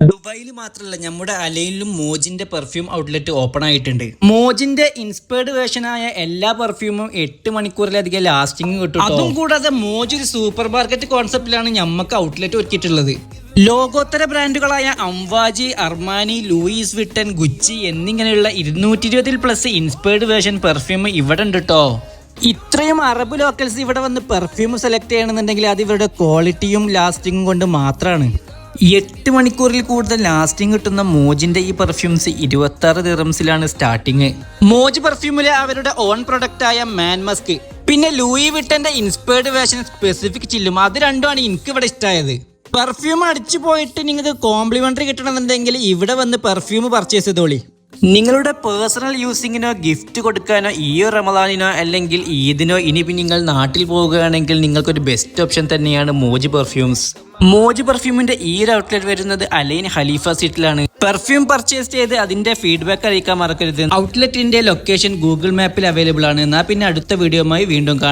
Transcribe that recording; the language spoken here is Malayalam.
ദുബായിൽ മാത്രമല്ല നമ്മുടെ അലൈനിലും മോജിന്റെ പെർഫ്യൂം ഔട്ട്ലെറ്റ് ഓപ്പൺ ആയിട്ടുണ്ട്. മോജിന്റെ ഇൻസ്പയർഡ് വേർഷനായ എല്ലാ പെർഫ്യൂമും 8 മണിക്കൂറിലധികം ലാസ്റ്റിംഗ് കിട്ടും. അതും കൂടാതെ മോജ് ഒരു സൂപ്പർ മാർക്കറ്റ് കോൺസെപ്റ്റിലാണ് ഞമ്മക്ക് ഔട്ട്ലെറ്റ് ഒരുക്കിയിട്ടുള്ളത്. ലോകോത്തര ബ്രാൻഡുകളായ അംവാജി, അർമാനി, ലൂയിസ് വിട്ടൻ, ഗുച്ചി എന്നിങ്ങനെയുള്ള 220+ ഇൻസ്പയർഡ് വേർഷൻ പെർഫ്യൂം ഇവിടെ ഉണ്ട് കേട്ടോ. ഇത്രയും അറബ് ലോക്കൽസ് ഇവിടെ വന്ന് പെർഫ്യൂം സെലക്ട് ചെയ്യണമെന്നുണ്ടെങ്കിൽ അത് ഇവരുടെ ക്വാളിറ്റിയും ലാസ്റ്റിങ്ങും കൊണ്ട് മാത്രമാണ്. 8 മണിക്കൂറിൽ കൂടുതൽ ലാസ്റ്റിംഗ് കിട്ടുന്ന മോജിന്റെ ഈ പെർഫ്യൂംസ് 26 ദിർഹംസിലാണ് സ്റ്റാർട്ടിങ്. മോജ് പെർഫ്യൂമിലെ അവരുടെ ഓൺ പ്രൊഡക്റ്റ് ആയ മാൻ മസ്ക്, പിന്നെ ലൂയി വിട്ടന്റെ ഇൻസ്പയർഡ് വേർഷൻ സ്പെസിഫിക് ചില്ലും, അത് രണ്ടുമാണ് എനിക്ക് ഇവിടെ ഇഷ്ടമായത്. പെർഫ്യൂം അടിച്ചു പോയിട്ട് നിങ്ങൾക്ക് കോംപ്ലിമെന്ററി കിട്ടണമെന്നുണ്ടെങ്കിൽ ഇവിടെ വന്ന് പെർഫ്യൂം പർച്ചേസ് ചെയ്തോളി. നിങ്ങളുടെ പേഴ്സണൽ യൂസിങ്ങിനോ ഗിഫ്റ്റ് കൊടുക്കാനോ ഈ റമദാനിനോ അല്ലെങ്കിൽ ഈദിനോ ഇനി നിങ്ങൾ നാട്ടിൽ പോവുകയാണെങ്കിൽ നിങ്ങൾക്കൊരു ബെസ്റ്റ് ഓപ്ഷൻ തന്നെയാണ് മോജ് പെർഫ്യൂംസ്. മോജ് പെർഫ്യൂമിന്റെ ഈ ഒരു ഔട്ട്ലെറ്റ് വരുന്നത് അലൈൻ ഖലീഫ സിറ്റിയിലാണ്. പെർഫ്യൂം പർച്ചേസ് ചെയ്ത് അതിന്റെ ഫീഡ്ബാക്ക് അറിയിക്കാൻ മറക്കരുത്. ഔട്ട്ലെറ്റിന്റെ ലൊക്കേഷൻ ഗൂഗിൾ മാപ്പിൽ അവൈലബിൾ ആണ്. എന്നാൽ പിന്നെ അടുത്ത വീഡിയോയുമായി വീണ്ടും കാണാം.